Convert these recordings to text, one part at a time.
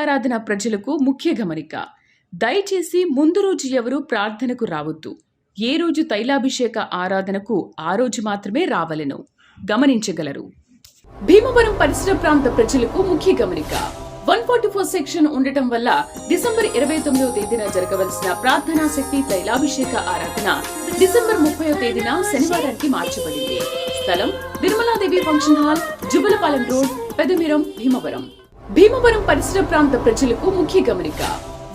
ఆరాధన ప్రజలకు ముఖ్య గమనిక. దయచేసి ముందు రోజు ఎవరూ ప్రార్థనకు రావద్దు. ఏ రోజు తైలాభిషేక ఆరాధనకు ఆ రోజు మాత్రమే రావలెను గమనించగలరు. భీమవరం పరిసర ప్రాంత ప్రజలకు ముఖ్య గమనిక. 144 సెక్షన్ ఉండటం వల్ల డిసెంబర్ 29వ తేదీన జరగవలసిన ప్రార్థనా శక్తి తైలాభిషేక ఆరాధన డిసెంబర్ 30వ తేదీన శనివారానికి మార్చబడింది. స్థలం Nirmaladevi function hall, Jubalapalem road, Pedamiram, Bhimavaram. Bhimavaram పరిసర ప్రాంత ప్రజలకు ముఖ్య గమనిక.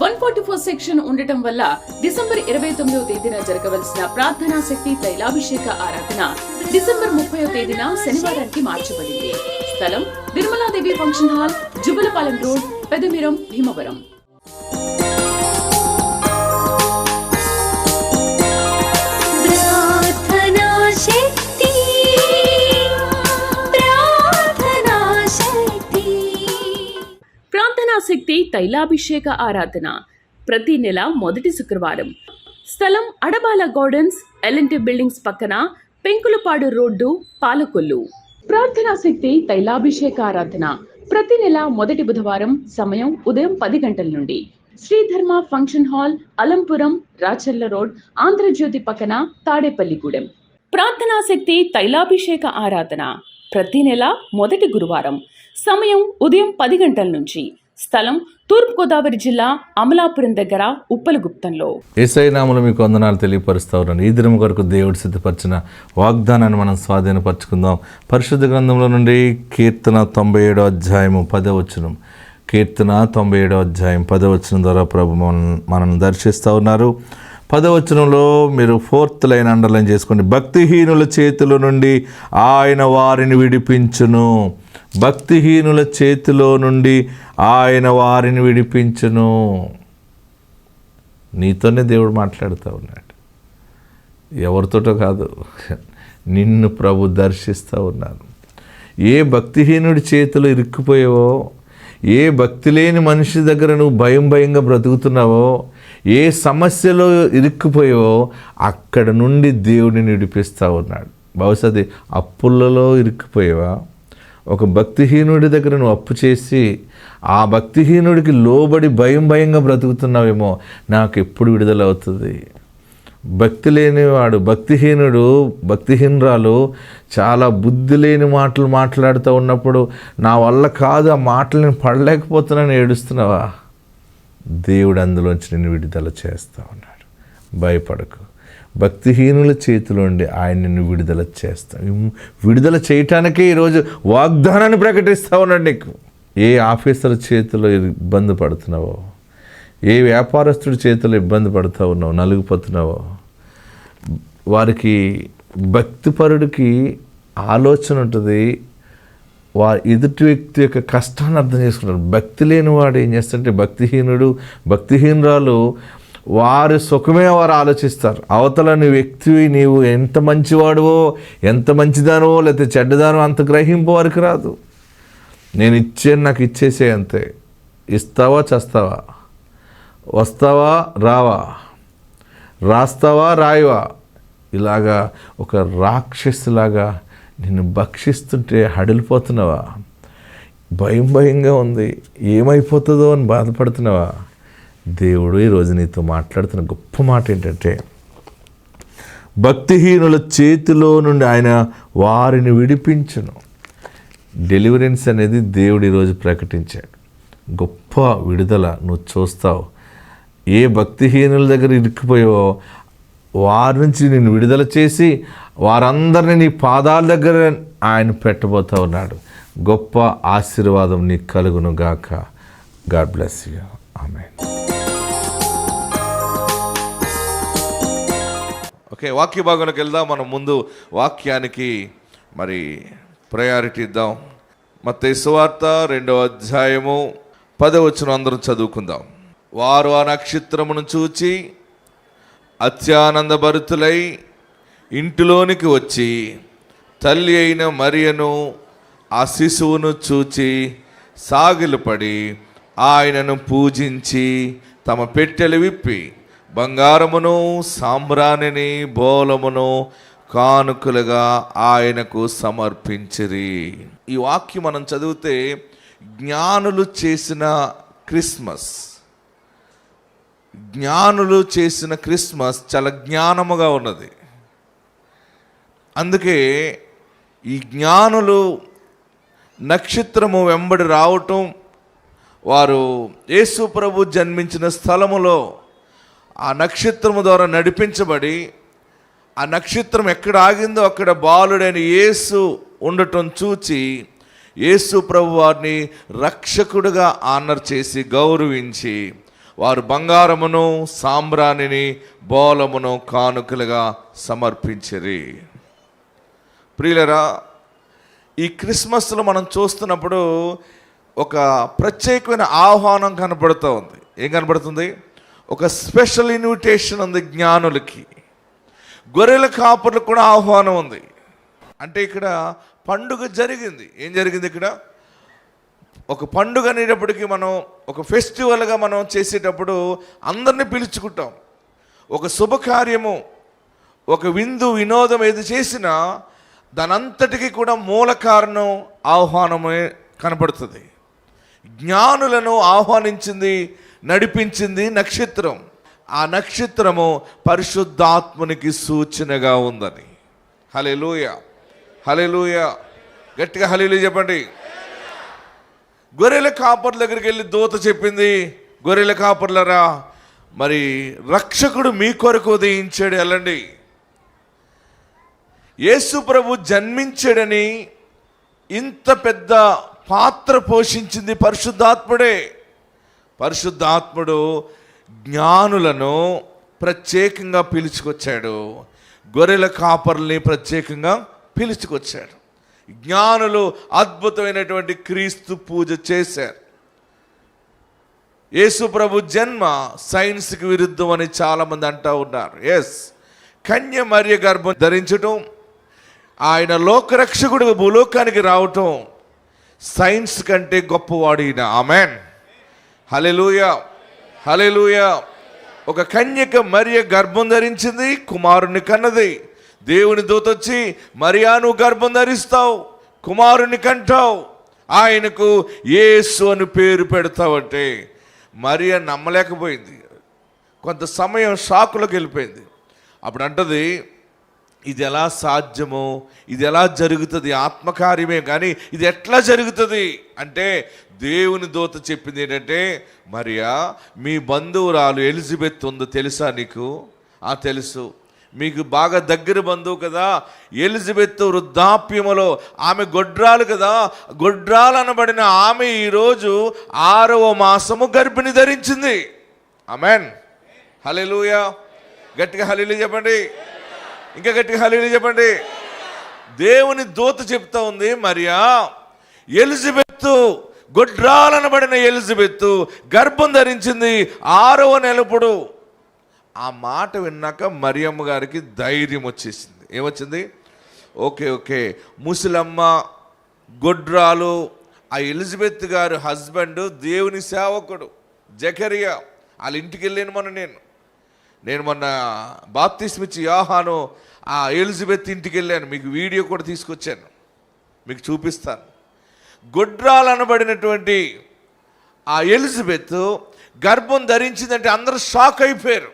144 సెక్షన్ ఉండటం వల్ల డిసెంబర్ 29వ తేదీన జరగవలసిన ప్రార్థనా శక్తి తైలాభిషేక ఆరాధన డిసెంబర్ 30వ తేదీన శనివారానికి మార్చబడింది. స్థలం Nirmaladevi function hall, Jubalapalem road, Pedamiram, Bhimavaram. ప్రార్థనా శక్తి తైలాభిషేక ఆరాధన ప్రతి నెల మొదటి శుక్రవారం. స్థలం అడబాల గార్డెన్స్, ఎల్ఎన్టీ బిల్డింగ్స్ పక్కన, పెంకులపాడు రోడ్డు, పాలకొల్లు. ప్రార్థనా శక్తి తైలాభిషేక ఆరాధన ప్రతి నెల మొదటి బుధవారం. సమయం ఉదయం 10 గంటల నుండి. Shridharma function hall, Alampuram, Racharla road, Andhrajyothi పక్కన, తాడేపల్లిగూడెం. ప్రార్థనా శక్తి తైలాభిషేక ఆరాధన ప్రతి నెల మొదటి గురువారం. సమయం ఉదయం 10 గంటల నుంచి. స్థలం తూర్పుగోదావరి జిల్లా, అమలాపురం దగ్గర, ఉప్పలగుప్తంలో. యేసయ్య నామములో మీకు వందనాలు తెలియపరుస్తా ఉన్నాను. ఈ దినం కొరకు దేవుడు సిద్ధపరిచిన వాగ్దానాన్ని మనం స్వాధీనపరచుకుందాం. పరిశుద్ధ గ్రంథంలో నుండి కీర్తన 97వ అధ్యాయము 10వ వచనం. కీర్తన 97వ అధ్యాయం 10వ వచనం ద్వారా ప్రభు మనల్ని దర్శిస్తూ ఉన్నారు. 10వ వచనంలో మీరు 4th లైన్ అండర్లైన్ చేసుకోండి. భక్తిహీనుల చేతిలో నుండి ఆయన వారిని విడిపించును. భక్తిహీనుల చేతిలో నుండి ఆయన వారిని విడిపించును. నీతోనే దేవుడు మాట్లాడుతూ ఉన్నాడు, ఎవరితోటో కాదు. నిన్ను ప్రభు దర్శిస్తూ ఉన్నాను. ఏ భక్తిహీనుడి చేతిలో ఇరుక్కుపోయావో, ఏ భక్తి లేని మనిషి దగ్గర నువ్వు భయంగా బ్రతుకుతున్నావో, ఏ సమస్యలో ఇరుక్కుపోయావో అక్కడ నుండి దేవుడిని విడిపిస్తూ ఉన్నాడు. బహుశా అది అప్పులలో ఇరుక్కుపోయావా? ఒక భక్తిహీనుడి దగ్గర నువ్వు అప్పు చేసి ఆ భక్తిహీనుడికి లోబడి భయంగా బ్రతుకుతున్నావేమో. నాకు ఎప్పుడు విడుదల అవుతుంది? భక్తి లేనివాడు, భక్తిహీనురాలు చాలా బుద్ధి లేని మాటలు మాట్లాడుతూ ఉన్నప్పుడు నా వల్ల కాదు, ఆ మాటలను పడలేకపోతున్నాను ఏడుస్తున్నావా? దేవుడు అందులోంచి నిన్ను విడుదల చేస్తూ ఉన్నాడు. భయపడకు. భక్తిహీనుల చేతిలోండి ఆయన నిన్ను విడుదల చేస్తాడు. విడుదల చేయటానికే ఈరోజు వాగ్దానాన్ని ప్రకటిస్తూ ఉన్నాడు నీకు. ఏ ఆఫీసర్ చేతిలో ఇబ్బంది పడుతున్నావో, ఏ వ్యాపారస్తుడి చేతిలో ఇబ్బంది పడుతూ ఉన్నావు, నలిగిపోతున్నావో, వారికి భక్తిపరుడికి ఆలోచన ఉంటుంది. ఎదుటి వ్యక్తి యొక్క కష్టాన్ని అర్థం చేసుకుంటారు. భక్తి లేనివాడు ఏం చేస్తారంటే, భక్తిహీనురాలు వారి సుఖమే వారు ఆలోచిస్తారు. అవతలని వ్యక్తి నీవు ఎంత మంచివాడువో, ఎంత మంచిదానో, లేకపోతే చెడ్డదానో అంత గ్రహింపు వారికి రాదు. నేను ఇచ్చాను, నాకు ఇచ్చేసే అంతే. ఇస్తావా చస్తావా, వస్తావా రావా, రాస్తావా రాయవా, ఇలాగా ఒక రాక్షసులాగా నిన్ను భక్షిస్తుంటే హడిలిపోతున్నావా? భయంగా ఉంది, ఏమైపోతుందో అని బాధపడుతున్నావా? దేవుడు ఈరోజు నీతో మాట్లాడుతున్న గొప్ప మాట ఏంటంటే, భక్తిహీనుల చేతిలో నుండి ఆయన వారిని విడిపించును. డెలివరెన్స్ అనేది దేవుడు ఈరోజు ప్రకటించాడు. గొప్ప విడుదల నువ్వు చూస్తావు. ఏ భక్తిహీనుల దగ్గర ఇరుక్కుపోయావో వారి నుంచి నిన్ను విడుదల చేసి వారందరినీ నీ పాదాల దగ్గర ఆయన పెట్టబోతూ ఉన్నాడు. గొప్ప ఆశీర్వాదం నీకు కలుగును గాక. God bless you. Amen. Okay, వాక్య భాగంలోకి వెళ్దాం. మనం ముందు వాక్యానికి మరి ప్రయారిటీ ఇద్దాం. మత్తయి సువార్త 2వ అధ్యాయము 10వ వచనం అందరం చదువుకుందాం. వారు ఆ నక్షత్రమును చూచి అత్యానందభరితులై ఇంటిలోనికి వచ్చి తల్లి అయిన మరియను ఆ శిశువును చూచి సాగిలపడి ఆయనను పూజించి తమ పెట్టెలు విప్పి బంగారమును, సాంబ్రాణిని, బోలమును కానుకలుగా ఆయనకు సమర్పించిరి. ఈ వాక్యం మనం చదివితే జ్ఞానులు చేసిన క్రిస్మస్. జ్ఞానులు చేసిన క్రిస్మస్ చాలా జ్ఞానముగా ఉన్నది. అందుకే ఈ జ్ఞానులు నక్షత్రము వెంబడి రావటం, వారు యేసు ప్రభు జన్మించిన స్థలములో ఆ నక్షత్రము ద్వారా నడిపించబడి, ఆ నక్షత్రం ఎక్కడ ఆగిందో అక్కడ బాలుడైన యేసు ఉండటం చూచి యేసు ప్రభు వారిని రక్షకుడిగా ఆనర్ చేసి గౌరవించి వారు బంగారమును సాంబ్రాణిని బోలమును కానుకలుగా సమర్పించిరి. ప్రియులరా, ఈ క్రిస్మస్లో మనం చూస్తున్నప్పుడు ఒక ప్రత్యేకమైన ఆహ్వానం కనపడుతూ ఉంది. ఏం కనపడుతుంది? ఒక స్పెషల్ ఇన్విటేషన్ ఉంది జ్ఞానులకి. గొర్రెల కాపర్లకు కూడా ఆహ్వానం ఉంది. అంటే ఇక్కడ పండుగ జరిగింది. ఏం జరిగింది ఇక్కడ? ఒక పండుగ అనేటప్పటికీ మనం ఒక ఫెస్టివల్గా మనం చేసేటప్పుడు అందరినీ పిలుచుకుంటాం. ఒక శుభకార్యము, ఒక విందు వినోదం ఏది చేసినా దానంతటికీ కూడా మూల కారణం ఆహ్వానమే కనపడుతుంది. జ్ఞానులను ఆహ్వానించింది, నడిపించింది నక్షత్రం. ఆ నక్షత్రము పరిశుద్ధాత్మునికి సూచనగా ఉందని. హల్లెలూయా, హల్లెలూయా, గట్టిగా హల్లెలూయా చెప్పండి. గొర్రెల కాపర్ల దగ్గరికి వెళ్ళి దూత చెప్పింది, గొర్రెల కాపర్లరా, మరి రక్షకుడు మీ కొరకు ఉదయించాడు, వెళ్ళండి. యేసు ప్రభు జన్మించాడని ఇంత పెద్ద పాత్ర పోషించింది పరిశుద్ధాత్ముడే. పరిశుద్ధాత్ముడు జ్ఞానులను ప్రత్యేకంగా పిలుచుకొచ్చాడు, గొర్రెల కాపర్లని ప్రత్యేకంగా పిలుచుకొచ్చాడు. జ్ఞానులు అద్భుతమైనటువంటి క్రీస్తు పూజ చేశారు. యేసు ప్రభు జన్మ సైన్స్కి విరుద్ధం అని చాలామంది అంటూ ఉన్నారు. ఎస్, కన్య మరియ గర్భం ధరించటం, ఆయన లోకరక్షకుడు భూలోకానికి రావటం సైన్స్ కంటే గొప్పవాడు ఈయన. ఆమెన్, హల్లెలూయా, హల్లెలూయా. ఒక కన్యక మరియ గర్భం ధరించింది, కుమారుని కన్నది. దేవుని దూత వచ్చి, మరియా నువ్వు గర్భం ధరిస్తావు, కుమారుని కంటావు, ఆయనకు యేసు అని పేరు పెడతావంటే మరియ నమ్మలేకపోయింది. కొంత సమయం షాకులోకి వెళ్ళిపోయింది. అప్పుడు అంటది, ఇది ఎలా సాధ్యమో, ఇది ఎలా జరుగుతుంది, ఆత్మకార్యమే కానీ ఇది ఎట్లా జరుగుతుంది అంటే దేవుని దూత చెప్పింది ఏంటంటే, మరియా మీ బంధువురాలు ఎలిజబెత్ ఉందో తెలుసా నీకు? తెలుసు, మీకు బాగా దగ్గర బంధువు కదా. ఎలిజబెత్ వృద్ధాప్యములో ఆమె గొడ్రాలు కదా, గొడ్రాలు అనబడిన ఆమె ఈరోజు 6వ మాసము గర్భిణి ధరించింది. ఆమెన్, హల్లెలూయా, గట్టిగా హల్లెలూయా చెప్పండి, ఇంకా గట్టిగా హల్లెలూయా చెప్పండి. దేవుని దూత చెప్తా ఉంది, మరియా ఎలిజబెత్, గొడ్రాలనబడిన ఎలిజబెత్ గర్భం ధరించింది 6వ నెలప్పుడు. ఆ మాట విన్నాక మరియమ్మ గారికి ధైర్యం వచ్చేసింది. ఏమొచ్చింది? ఓకే, ముసలమ్మ, గొడ్రాలు, ఆ ఎలిజబెత్ గారు హస్బెండ్ దేవుని సేవకుడు జకరియా, వాళ్ళ ఇంటికి వెళ్ళాను నేను మొన్న బాప్తిస్మిచ్చి యోహాను ఆ ఎలిజబెత్ ఇంటికి వెళ్ళాను. మీకు వీడియో కూడా తీసుకొచ్చాను, మీకు చూపిస్తాను. గొడ్రాలనబడినటువంటి ఆ ఎలిజబెత్ గర్భం ధరించిందంటే అందరూ షాక్ అయిపోయారు.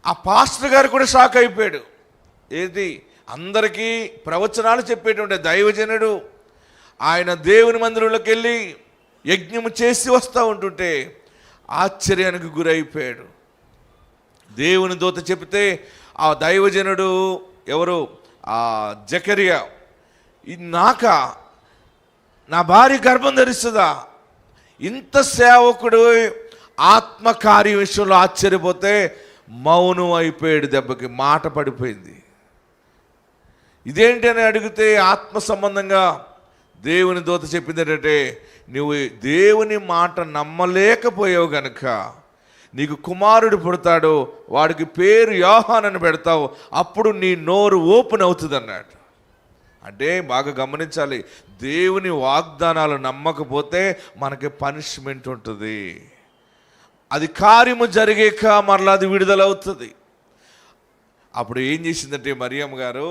ఆ పాస్టర్ గారు కూడా షాక్ అయిపోయాడు. ఏది, అందరికీ ప్రవచనాలు చెప్పేటువంటి దైవజనుడు, ఆయన దేవుని మందిరంలోకి వెళ్ళి యజ్ఞము చేసి వస్తూ ఉంటుంటే ఆశ్చర్యానికి గురైపోయాడు. దేవుని దూత చెప్తే ఆ దైవజనుడు ఎవరు, ఆ జకరియా, నా భార్య గర్భం ధరిస్తుందా? ఇంత సేవకుడు ఆత్మకార్య విషయంలో ఆశ్చర్యపోతే మౌనం అయిపోయాడు. దెబ్బకి మాట పడిపోయింది. ఇదేంటి అని అడిగితే ఆత్మ సంబంధంగా దేవుని దూత చెప్పింది ఏంటంటే, నువ్వు దేవుని మాట నమ్మలేకపోయావు గనుక నీకు కుమారుడు పుడతాడు, వాడికి పేరు యోహాను అని పెడతావు, అప్పుడు నీ నోరు ఓపెన్ అవుతుంది అన్నాడు. అంటే బాగా గమనించాలి, దేవుని వాగ్దానాలు నమ్మకపోతే మనకి పనిష్మెంట్ ఉంటుంది. అది కార్యము జరిగాక మరలా అది విడుదలవుతుంది. అప్పుడు ఏం చేసిందంటే మరియమ్మ గారు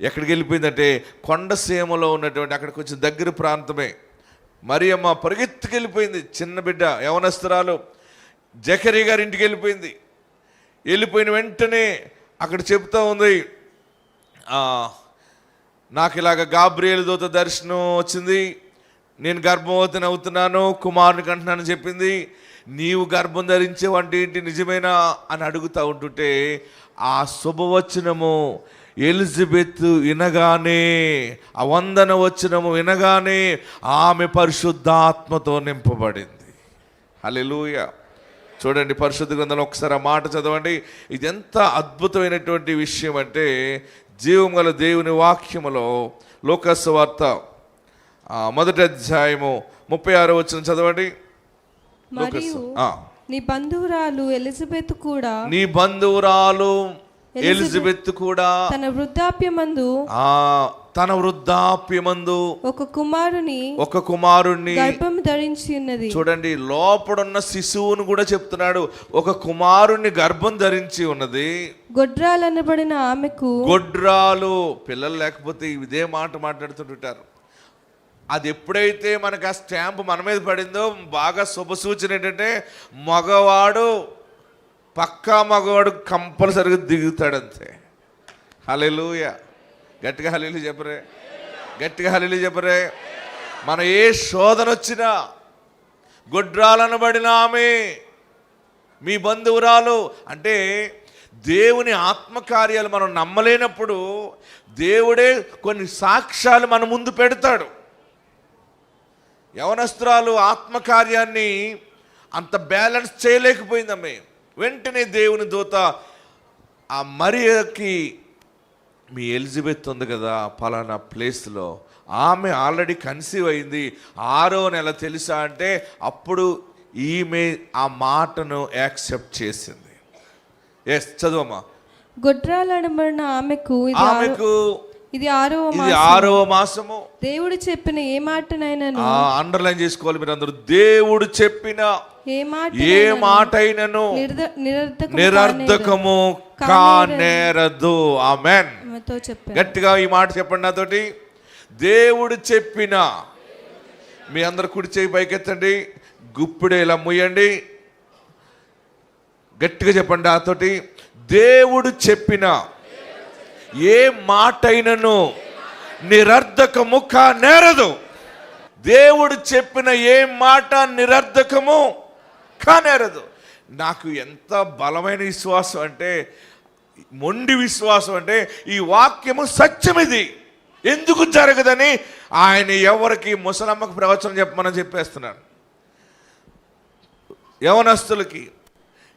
ఎక్కడికి వెళ్ళిపోయిందంటే కొండసీమలో ఉన్నటువంటి, అక్కడ కొంచెం దగ్గర ప్రాంతమే, మరియమ్మ పరిగెత్తుకెళ్ళిపోయింది. చిన్న బిడ్డ యవనస్తురాలు జకరియా గారి ఇంటికి వెళ్ళిపోయింది. వెళ్ళిపోయిన వెంటనే అక్కడ చెప్తా ఉంది, నాకు ఇలాగ గాబ్రియేలు దూత దర్శనం వచ్చింది, నేను గర్భవతిని అవుతున్నాను, కుమారుని కంటున్నానని చెప్పింది. నీవు గర్భం ధరించేవంటే ఏంటి, నిజమేనా అని అడుగుతూ ఉంటుంటే ఆ శుభవచనము ఎలిజబెత్ వినగానే, ఆ వందన వచనము వినగానే ఆమె పరిశుద్ధాత్మతో నింపబడింది. హల్లెలూయా. చూడండి పరిశుద్ధ గ్రంథంలో ఒకసారి ఆ మాట చదవండి. ఇది ఎంత అద్భుతమైనటువంటి విషయం అంటే, జీవం గల దేవుని వాక్యములో లోకాసు వార్త 1వ అధ్యాయము 36వ వచనం చదవండి. మరియు నీ బంధువురాలు ఎలిజబెత్ కూడా, నీ బంధువురాలు ఎలిజబెత్ కూడా తన వృద్ధాప్యమందు ఒక కుమారుణ్ణి గర్భం ధరించి ఉన్నది. చూడండి, లోపడున్న శిశువును కూడా చెప్తున్నాడు, ఒక కుమారుణ్ణి గర్భం ధరించి ఉన్నది. గొడ్రాలు అనబడిన ఆమెకు, గొడ్రాలు పిల్లలు లేకపోతే ఇదే మాట మాట్లాడుతుంటారు. అది ఎప్పుడైతే మనకు ఆ స్టాంప్ మన మీద పడిందో బాగా శుభ సూచన ఏంటంటే, పక్కా మగవాడు కంపల్సరిగా దిగుతాడంతే. హల్లెలూయా. గట్టిగా హల్లెలూయా చెప్పరే, గట్టిగా హల్లెలూయా చెప్పరే. మన ఏ శోధన వచ్చినా గొడ్రాలనబడిన ఆమె మీ బంధువురాలు అంటే, దేవుని ఆత్మకార్యాలు మనం నమ్మలేనప్పుడు దేవుడే కొన్ని సాక్ష్యాలు మన ముందు పెడతాడు. యవనస్తురాలు ఆత్మకార్యాన్ని అంత బ్యాలెన్స్ చేయలేకపోయిందమ్మే. వెంటనే దేవుని దూత ఆ మరియకి, మీ ఎలిజబెత్ ఉంది కదా పలానా ప్లేస్లో, ఆమె ఆల్రెడీ కన్సీవ్ అయింది, 6వ నెల తెలుసా అంటే అప్పుడు ఈమె ఆ మాటను యాక్సెప్ట్ చేసింది. ఎస్ చదువమ్మా. గొడ్రాలనబడిన ఆమెకు ఇది 6వ మాసము. దేవుడు చెప్పిన ఏ మాటనైనను, అండర్లైన్ చేసుకోవాలి మీరు అందరూ, దేవుడు చెప్పిన ఏ మాటైనను నిరర్ధకము కానేరదు. ఆమెన్. గట్టిగా ఈ మాట చెప్పండి నాతోటి. దేవుడు చెప్పిన, మీ అందరు కుడి చేయి పైకెత్తండి, గుప్పిడే ఇలా ముయ్యండి, గట్టిగా చెప్పండి నాతోటి. దేవుడు చెప్పిన ఏ మాటైనను నిరర్ధకము కానేరదు. దేవుడు చెప్పిన ఏ మాట నిరర్ధకము కానేరదు. నాకు ఎంత బలమైన విశ్వాసం అంటే, మొండి విశ్వాసం అంటే, ఈ వాక్యము సత్యమిది, ఎందుకు జరగదని ఆయన ఎవరికి ముసలమ్మకు ప్రవచనం చెప్పమని చెప్పేస్తున్నాను. యవనస్తులకి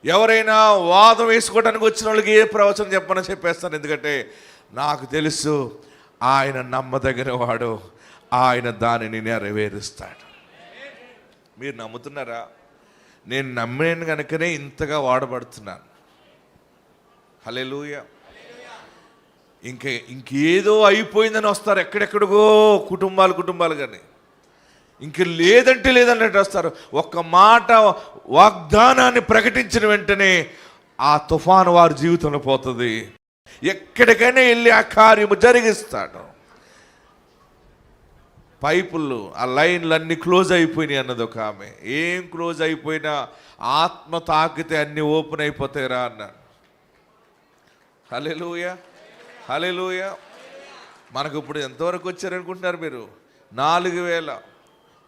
ఎవరైనా వాదం వేసుకోవడానికి వచ్చిన వాళ్ళకి ఏ ప్రవచనం చెప్పమని చెప్పేస్తాను. ఎందుకంటే నాకు తెలుసు ఆయన నమ్మదగిన వాడు, ఆయన దానిని నెరవేరుస్తాడు. మీరు నమ్ముతున్నారా? నేను నమ్మాను కనుకనే ఇంతగా వాడబడుతున్నాను. హల్లెలూయా. ఇంకేదో అయిపోయిందని వస్తారు ఎక్కడెక్కడికో కుటుంబాలు కానీ, ఇంక లేదంటే లేదన్నట్టు వస్తారు. ఒక్క మాట వాగ్దానాన్ని ప్రకటించిన వెంటనే ఆ తుఫాను వారి జీవితంలో పోతుంది. ఎక్కడికైనా వెళ్ళి ఆ కార్యము జరిగిస్తాడు. పైపులు ఆ లైన్లు అన్నీ క్లోజ్ అయిపోయినాయి అన్నది ఒక ఆమె. ఏం క్లోజ్ అయిపోయినా ఆత్మ తాకితే అన్నీ ఓపెన్ అయిపోతాయిరా అన్నాడు. హల్లెలూయా, హల్లెలూయా. మనకు ఇప్పుడు ఎంతవరకు వచ్చారనుకుంటున్నారు మీరు?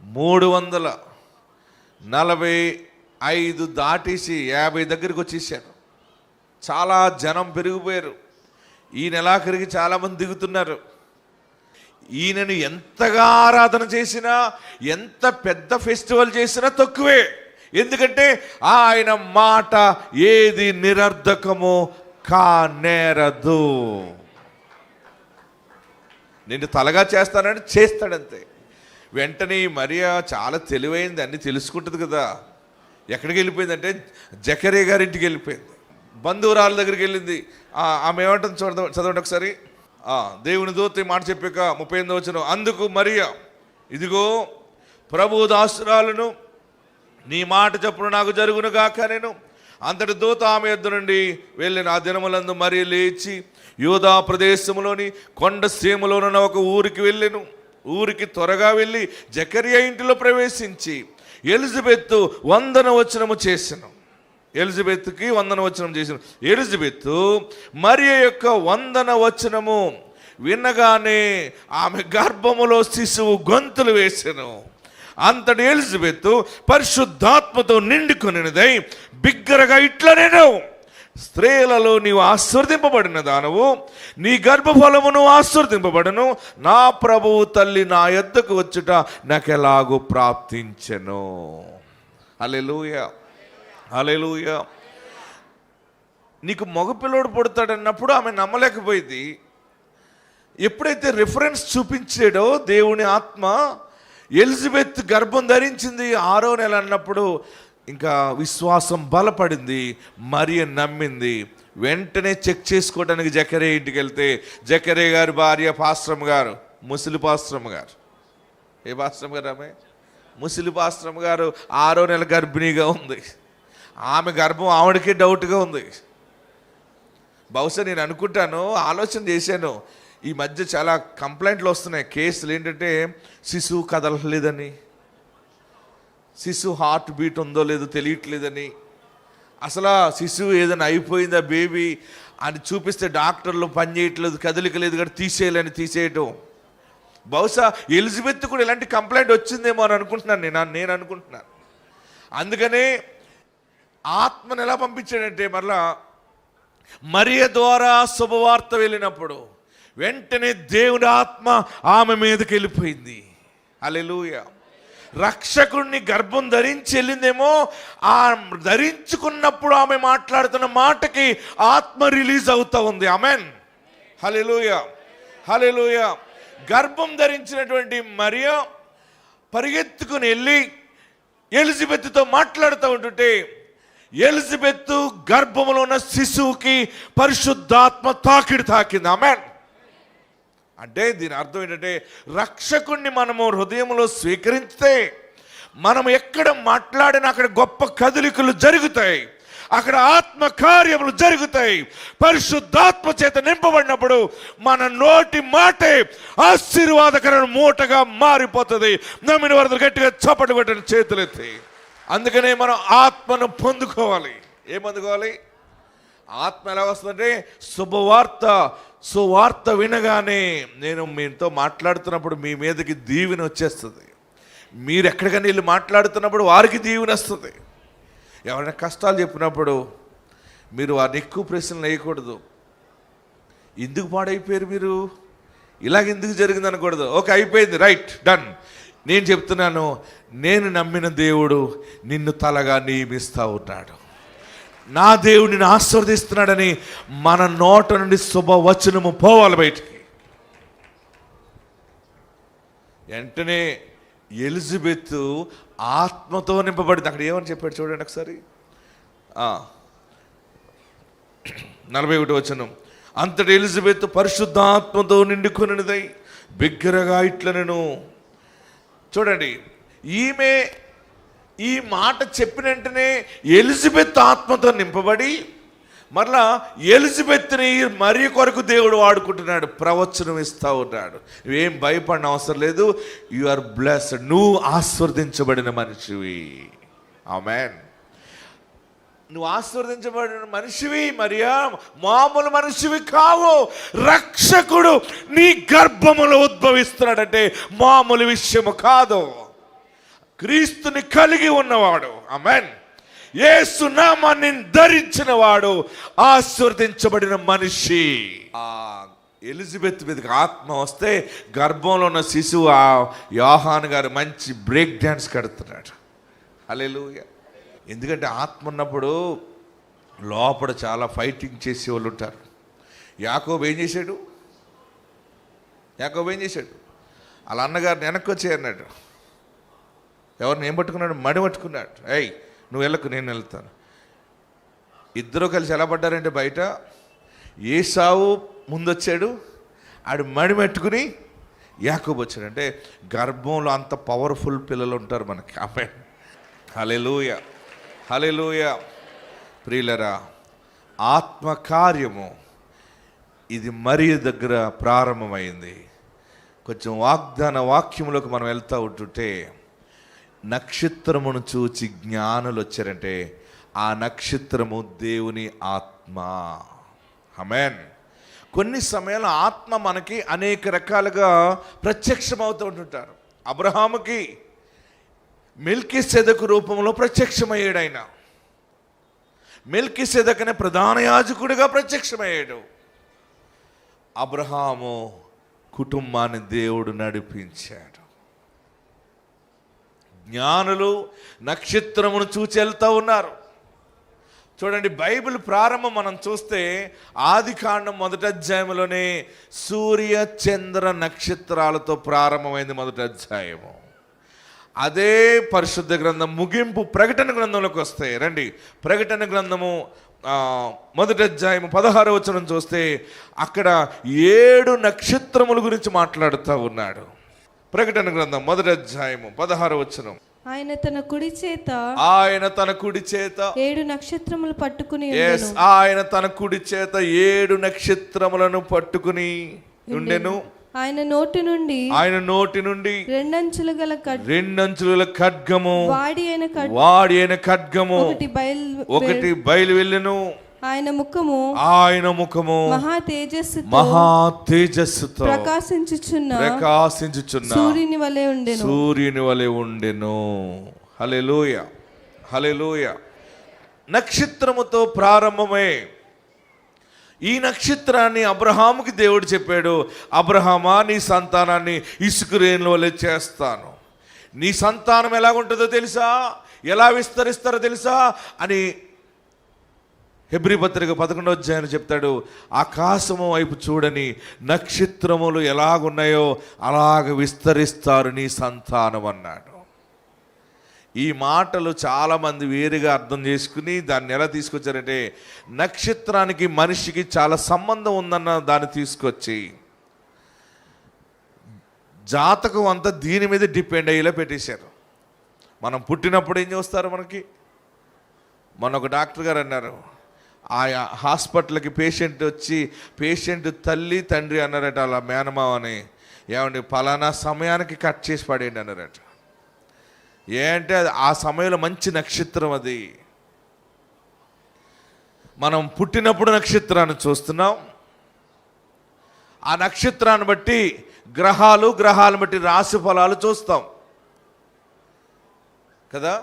4345 దాటేసి 50 దగ్గరికి వచ్చేసారు. చాలా జనం పెరిగిపోయారు. ఈ నెలాఖరికి చాలామంది దిగుతున్నారు. ఈయనను ఎంతగా ఆరాధన చేసినా, ఎంత పెద్ద ఫెస్టివల్ చేసినా తక్కువే. ఎందుకంటే ఆయన మాట ఏది నిరర్ధకము కానేరదు. నిన్ను తలగా చేస్తానంటే చేస్తాడంతే. వెంటనే మరియా చాలా తెలివైంది, అన్నీ తెలుసుకుంటుంది కదా. ఎక్కడికి వెళ్ళిపోయిందంటే జకరియా గారింటికి వెళ్ళిపోయింది. బంధువురాల దగ్గరికి వెళ్ళింది. ఆమె ఏమంటుంది చదవండి ఒకసారి. దేవుని దూత మాట చెప్పాక 38వ వచనం. అందుకు మరియా, ఇదిగో ప్రభు దాసురాలను, నీ మాట చొప్పున నాకు జరుగును గాక నేను. అంతటి దూత ఆమె యొద్ద నుండి వెళ్ళిన. ఆ దినములందు మరి లేచి యూదా ప్రదేశములోని కొండ సీమలోనున్న ఒక ఊరికి వెళ్ళెను. ఊరికి త్వరగా వెళ్ళి జకరియా ఇంటిలో ప్రవేశించి ఎలిజబెత్ వందనవచనము చేసెను. ఎలిజబెత్కి వందనవచనం చేసిన ఎలిజబెత్ మరియ యొక్క వందనవచనము వినగానే ఆమె గర్భములో శిశువు గొంతులు వేసెను. అంతటి ఎలిజబెత్ పరిశుద్ధాత్మతో నిండుకొనినదై బిగ్గరగా ఇట్లనేను, స్త్రీలలో నీవు ఆశీర్వదింపబడిన దానవు, నీ గర్భఫలమును ఆశీర్వదింపబడను. నా ప్రభువు తల్లి నా యొద్దకు వచ్చుట నాకెలాగూ ప్రాప్తించెను. హల్లెలూయా, హల్లెలూయా. నీకు మగపిల్లోడు పుడతాడన్నప్పుడు ఆమె నమ్మలేకపోయింది. ఎప్పుడైతే రిఫరెన్స్ చూపించాడో దేవుని ఆత్మ, ఎలిజబెత్ గర్భం ధరించింది 6వ నెల అన్నప్పుడు ఇంకా విశ్వాసం బలపడింది, మరియ నమ్మింది. వెంటనే చెక్ చేసుకోవడానికి జకరియా ఇంటికి వెళ్తే జకరియా గారి భార్య పాస్ట్రమ్ గారు, ముసలి పాస్ట్రమ్ గారు, ఏ పాస్ట్రమ్ గారు ఆమె? ముసలి పాస్ట్రమ్ గారు 6వ నెల గర్భిణీగా ఉంది. ఆమె గర్భం ఆవిడకే డౌట్గా ఉంది. బహుశా నేను అనుకుంటాను, ఆలోచన చేశాను, ఈ మధ్య చాలా కంప్లైంట్లు వస్తున్నాయి, కేసులు ఏంటంటే శిశువు కదలలేదని, శిశువు హార్ట్ బీట్ ఉందో లేదో తెలియట్లేదని, అసలు శిశువు ఏదైనా అయిపోయిందా బేబీ అని చూపిస్తే డాక్టర్లు పని చేయట్లేదు, కదలిక లేదు కాబట్టి తీసేయటం. బహుశా ఎలిజబెత్ కూడా ఇలాంటి కంప్లైంట్ వచ్చిందేమో అని అనుకుంటున్నాను నేను అనుకుంటున్నాను. అందుకనే ఆత్మను ఎలా పంపించాడంటే, మరలా మరియ ద్వారా శుభవార్త వెళ్ళినప్పుడు వెంటనే దేవుని ఆత్మ ఆమె మీదకి వెళ్ళిపోయింది. హల్లెలూయా. రక్షకుడిని గర్భం ధరించి వెళ్ళిందేమో, ఆ ధరించుకున్నప్పుడు ఆమె మాట్లాడుతున్న మాటకి ఆత్మ రిలీజ్ అవుతా ఉంది. ఆమెన్, హల్లెలూయా, హల్లెలూయా. గర్భం ధరించినటువంటి మరియ పరిగెత్తుకుని వెళ్ళి ఎలిజబెత్తో మాట్లాడుతూ ఉంటుంటే, ఎలిజబెత్ గర్భంలో ఉన్న శిశువుకి పరిశుద్ధాత్మ తాకింది. ఆమెన్. అంటే దీని అర్థం ఏంటంటే, రక్షకుణ్ణి మనము హృదయంలో స్వీకరిస్తే మనం ఎక్కడ మాట్లాడినా అక్కడ గొప్ప కదలికలు జరుగుతాయి, అక్కడ ఆత్మ కార్యములు జరుగుతాయి. పరిశుద్ధాత్మ చేత నింపబడినప్పుడు మన నోటి మాటే ఆశీర్వాదకరమైన మూటగా మారిపోతుంది. నమ్మిన వారు గట్టిగా చప్పట్లు కొట్టండి, చేతులెత్తి. అందుకనే మనం ఆత్మను పొందుకోవాలి. ఏం పొందుకోవాలి? ఆత్మ ఎలా వస్తుందంటే, సువార్త వినగానే నేను మీతో మాట్లాడుతున్నప్పుడు మీ మీదకి దీవెన వచ్చేస్తుంది. మీరు ఎక్కడికైనా వెళ్ళి మాట్లాడుతున్నప్పుడు వారికి దీవెన వస్తుంది. ఎవరైనా కష్టాలు చెప్పినప్పుడు మీరు వారిని ఎక్కువ ప్రశ్నలు వేయకూడదు. ఎందుకు పాడైపోయారు మీరు, ఇలాగెందుకు జరిగింది అనకూడదు. ఓకే, అయిపోయింది, రైట్, డన్. నేను చెప్తున్నాను, నేను నమ్మిన దేవుడు నిన్ను తలగా నియమిస్తూ ఉన్నాడు, నా దేవుడిని ఆశీర్వదిస్తున్నాడని మన నోట నుండి శుభవచనము పోవాలి బయటికి. వెంటనే ఎలిజబెత్ ఆత్మతో నింపబడింది. అక్కడ ఏమని చెప్పాడు చూడండి ఒకసారి, 41వ వచనం. అంతటి ఎలిజబెత్ పరిశుద్ధాత్మతో నిండుకొనినదై బిగ్గరగా ఇట్లనెను. చూడండి, ఈమె ఈ మాట చెప్పిన వెంటనే ఎలిజబెత్ ఆత్మతో నింపబడి, మరలా ఎలిజబెత్ని మరి కొరకు దేవుడు వాడుకుంటున్నాడు, ప్రవచనం ఇస్తూ ఉన్నాడు. నువ్వేం భయపడిన అవసరం లేదు. యు ఆర్ బ్లెస్డ్, నువ్వు ఆశీర్వదించబడిన మనిషివి. ఆమేన్. నువ్వు ఆశీర్వదించబడిన మనిషివి మరియా, మామూలు మనిషివి కావు. రక్షకుడు నీ గర్భములో ఉద్భవిస్తున్నాడంటే మామూలు విషయము కాదు. క్రీస్తుని కలిగి ఉన్నవాడు, ఆమేన్, యేసు నామాన్ని ధరించిన వాడు ఆశీర్వదించబడిన మనిషి. ఆ ఎలిజబెత్ మీదకి ఆత్మ వస్తే గర్భంలో ఉన్న శిశువు ఆ యోహాను గారు మంచి బ్రేక్ డ్యాన్స్ కడుతున్నాడు. హల్లెలూయా. ఎందుకంటే ఆత్మ ఉన్నప్పుడు లోపల చాలా ఫైటింగ్ చేసే వాళ్ళు ఉంటారు. యాకోబు ఏం చేశాడు? వాళ్ళ అన్నగారిని వెనక్కి వచ్చేయి అన్నాడు. ఎవరిని ఏం పట్టుకున్నాడు? మడి పట్టుకున్నాడు. ఏయ్ నువ్వు వెళ్ళకు, నేను వెళ్తాను. ఇద్దరు కలిసి ఎలా పడ్డారంటే, బయట ఏసావు ముందొచ్చాడు, ఆడు మడి పెట్టుకుని యాకోబు వచ్చాడు. అంటే గర్భంలో అంత పవర్ఫుల్ పిల్లలు ఉంటారు మనకి. ఆమేన్, హల్లెలూయా, హల్లెలూయా. ప్రియులరా, ఆత్మకార్యము ఇది మరియ దగ్గర ప్రారంభమైంది. కొంచెం వాగ్దాన వాక్యములకు మనం వెళ్తూ ఉంటుంటే, నక్షత్రమును చూచి జ్ఞానులు వచ్చారంటే ఆ నక్షత్రము దేవుని ఆత్మ. ఆమేన్. కొన్ని సమయాల్లో ఆత్మ మనకి అనేక రకాలుగా ప్రత్యక్షమవుతూ ఉంటుంటారు. అబ్రహాముకి మెల్కీసెదెకు రూపంలో ప్రత్యక్షమయ్యాడు. ఆయన మెల్కీసెదెకు అనే ప్రధాన యాజకుడిగా ప్రత్యక్షమయ్యాడు. అబ్రహాము కుటుంబాన్ని దేవుడు నడిపించాడు. జ్ఞానులు నక్షత్రమును చూచి వెళ్తూ ఉన్నారు. చూడండి, బైబిల్ ప్రారంభం మనం చూస్తే ఆదికాండం 1వ అధ్యాయంలోనే సూర్య చంద్ర నక్షత్రాలతో ప్రారంభమైంది 1వ అధ్యాయము. అదే పరిశుద్ధ గ్రంథం ముగింపు ప్రకటన గ్రంథంలోకి వస్తాయి. రండి, ప్రకటన గ్రంథము 1వ అధ్యాయం 16వ వచనం చూస్తే అక్కడ 7 నక్షత్రముల గురించి మాట్లాడుతూ ఉన్నాడు. ప్రకటన గ్రంథం 1వ అధ్యాయము 16వ వచనం. ఆయన తన కుడి చేత 7 నక్షత్రములు పట్టుకుని ఉండెను. ఆయన తన కుడి చేత 7 నక్షత్రములను పట్టుకుని ఉండెను. ఆయన నోటి నుండి రెండంచులు గల ఖడ్గము వాడి అయిన ఖడ్గము ఒకటి బయలు వెళ్ళెను. ఆయన ముఖము మహా తేజస్సుతో ప్రకాశించుచున్న సూర్యుని వలె ఉండెను. హల్లెలూయా, హల్లెలూయా. నక్షత్రముతో ప్రారంభమై ఈ నక్షత్రాన్ని అబ్రహాముకి దేవుడు చెప్పాడు, అబ్రహామా, నీ సంతానాన్ని ఇసుక రేణుల వలె చేస్తాను. నీ సంతానం ఎలాగుంటుందో తెలుసా, ఎలా విస్తరిస్తారో తెలుసా అని హెబ్రీ పత్రిక 11వ అధ్యాయం చెప్తాడు. ఆకాశము వైపు చూడని నక్షత్రములు ఎలాగున్నాయో అలాగ విస్తరిస్తారు నీ సంతానం అన్నాడు. ఈ మాటలు చాలామంది వేరుగా అర్థం చేసుకుని దాన్ని ఎలా తీసుకొచ్చారంటే, నక్షత్రానికి మనిషికి చాలా సంబంధం ఉందన్న దాన్ని తీసుకొచ్చి జాతకం అంతా దీని మీద డిపెండ్ అయ్యేలా పెట్టేశారు. మనం పుట్టినప్పుడు ఏం చూస్తారు మనకి? మొన్న ఒక డాక్టర్ గారు అన్నారు, ఆ హాస్పిటల్కి పేషెంట్ తల్లి తండ్రి అన్నారట అలా మేనమావని, ఏమండి పలానా సమయానికి కట్ చేసి పడేయండి అన్నారట. ఏంటంటే ఆ సమయంలో మంచి నక్షత్రం అది. మనం పుట్టినప్పుడు నక్షత్రాన్ని చూస్తున్నాం. ఆ నక్షత్రాన్ని బట్టి గ్రహాలను బట్టి రాశి ఫలాలు చూస్తాం కదా.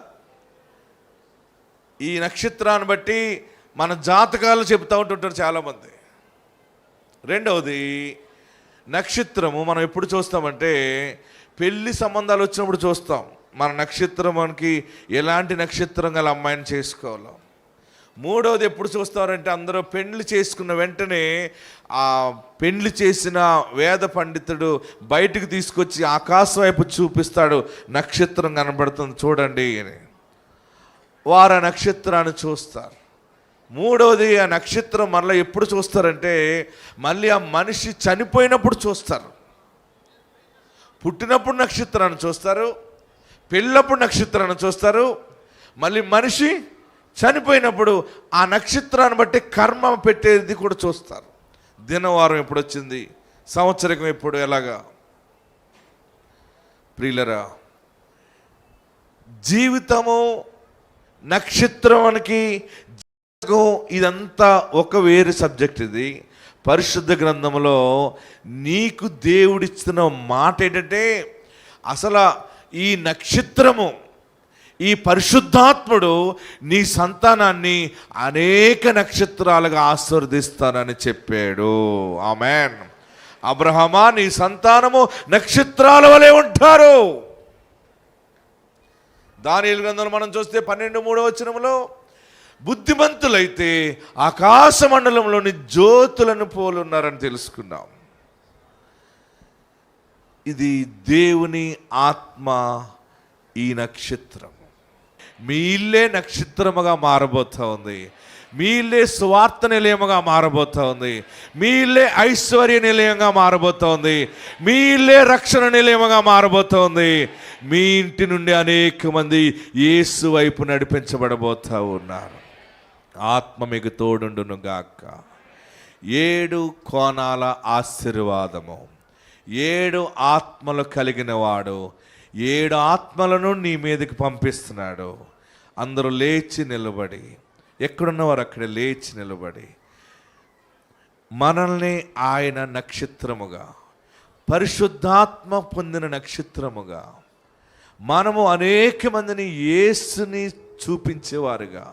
ఈ నక్షత్రాన్ని బట్టి మన జాతకాలు చెప్తూ ఉంటుంటారు చాలామంది. రెండవది, నక్షత్రము మనం ఎప్పుడు చూస్తామంటే పెళ్లి సంబంధాలు వచ్చినప్పుడు చూస్తాం. మన నక్షత్రం మనకి ఎలాంటి నక్షత్రం గల అమ్మాయిని చేసుకోవాలి. మూడవది ఎప్పుడు చూస్తారంటే అందరూ పెండ్లి చేసుకున్న వెంటనే ఆ పెండ్లి చేసిన వేద పండితుడు బయటకు తీసుకొచ్చి ఆకాశం వైపు చూపిస్తాడు, నక్షత్రం కనబడుతుంది చూడండి అని. వారు ఆ నక్షత్రాన్ని చూస్తారు. మూడవది, ఆ నక్షత్రం మళ్ళీ ఎప్పుడు చూస్తారంటే మళ్ళీ ఆ మనిషి చనిపోయినప్పుడు చూస్తారు. పుట్టినప్పుడు నక్షత్రాన్ని చూస్తారు, పెళ్ళప్పుడు నక్షత్రాన్ని చూస్తారు, మళ్ళీ మనిషి చనిపోయినప్పుడు ఆ నక్షత్రాన్ని బట్టి కర్మ పెట్టేది కూడా చూస్తారు. దినవారం ఎప్పుడు వచ్చింది, సంవత్సరం ఎప్పుడు, ఎలాగా. ప్రియులరా, జీవితము నక్షత్రానికి ఇదంతా ఒక వేరే సబ్జెక్ట్. ఇది పరిశుద్ధ గ్రంథంలో నీకు దేవుడిస్తున్న మాట ఏంటంటే, అసలు ఈ నక్షత్రము, ఈ పరిశుద్ధాత్ముడు నీ సంతానాన్ని అనేక నక్షత్రాలుగా ఆశీర్వదిస్తానని చెప్పాడు. ఆమేన్. అబ్రహామా, నీ సంతానము నక్షత్రాల వలె ఉంటారు. దానియేలు గ్రంథంలో మనం చూస్తే 12:3 వచనంలో, బుద్ధిమంతులైతే ఆకాశ మండలంలోని జ్యోతులను పోలున్నారని తెలుసుకున్నాం. ఇది దేవుని ఆత్మ, ఈ నక్షత్రం. మీ ఇల్లే నక్షత్రముగా మారబోతా ఉంది. మీ ఇల్లే స్వార్థ నిలయముగా మారబోతా ఉంది. మీ ఇల్లే ఐశ్వర్య నిలయంగా మారబోతా ఉంది. మీ ఇల్లే రక్షణ నిలయముగా మారబోతా ఉంది. మీ ఇంటి నుండి అనేక మంది యేసు వైపు నడిపించబడబోతా ఉన్నారు. ఆత్మ మీకు తోడుండును గాక. 7 కోణాల ఆశీర్వాదము, 7 ఆత్మలు కలిగిన వాడు 7 ఆత్మలను నీ మీదకి పంపిస్తున్నాడు. అందరూ లేచి నిలబడి, ఎక్కడున్నవారు అక్కడ లేచి నిలబడి, మనల్ని ఆయన నక్షత్రముగా, పరిశుద్ధాత్మ పొందిన నక్షత్రముగా, మనము అనేక మందిని యేసుని చూపించేవారుగా,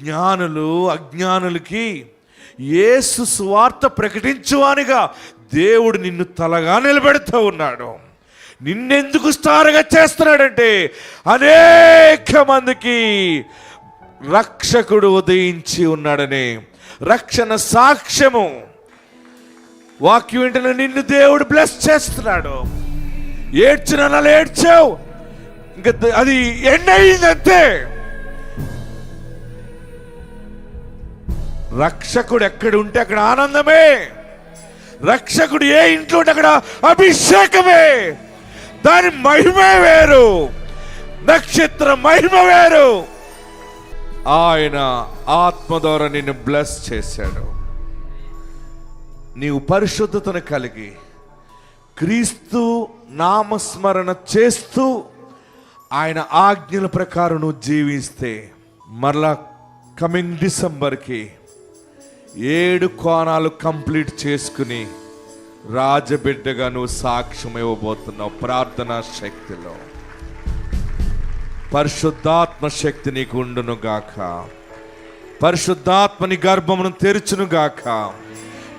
జ్ఞానులు అజ్ఞానులకి యేసు సువార్త ప్రకటించువానిగా దేవుడు నిన్ను తలగా నిలబెడుతూ ఉన్నాడు. నిన్నెందుకు స్టార్గా చేస్తున్నాడంటే అనేక మందికి రక్షకుడు ఉదయించి ఉన్నాడని, రక్షణ సాక్ష్యము. వాక్యం వెంటనే నిన్ను దేవుడు బ్లెస్ చేస్తున్నాడు. ఏడ్చిన నెల ఏడ్చావు, ఇంకా అది ఎండ్ అయిందంతే. రక్షకుడు ఎక్కడ ఉంటే అక్కడ ఆనందమే. రక్షకుడు ఏ ఇంట్లో ఉంటే అక్కడ అభిషేకమే. దాని మహిమే వేరు, నక్షత్ర మహిమ వేరు. ఆయన ఆత్మ ద్వారా నిన్ను బ్లెస్ చేశాడు. నీవు పరిశుద్ధతను కలిగి క్రీస్తు నామస్మరణ చేస్తూ ఆయన ఆజ్ఞల ప్రకారం నువ్వు జీవిస్తే, మరలా కమింగ్ డిసెంబర్కి 7 కోణాలు కంప్లీట్ చేసుకుని రాజబిడ్డగా నువ్వు సాక్ష్యం ఇవ్వబోతున్నావు. ప్రార్థనా శక్తిలో పరిశుద్ధాత్మ శక్తి నీకు ఉండును గాక. పరిశుద్ధాత్మని గర్భమును తెరుచును గాక.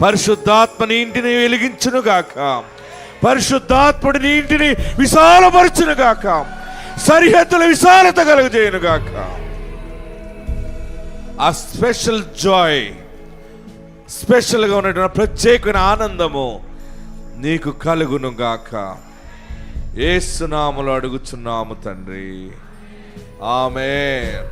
పరిశుద్ధాత్మని ఇంటిని వెలిగించును గాక. పరిశుద్ధాత్ముడి నీ ఇంటిని విశాలపరచును గాక. సరిహద్దుల విశాలత కలుగజేయును గాక. ఆ స్పెషల్ జాయ్, స్పెషల్గా ఉన్నటువంటి ప్రత్యేకమైన ఆనందము నీకు కలుగును గాక. యేసు నామములో అడుగుచున్నాము తండ్రి, ఆమేన్.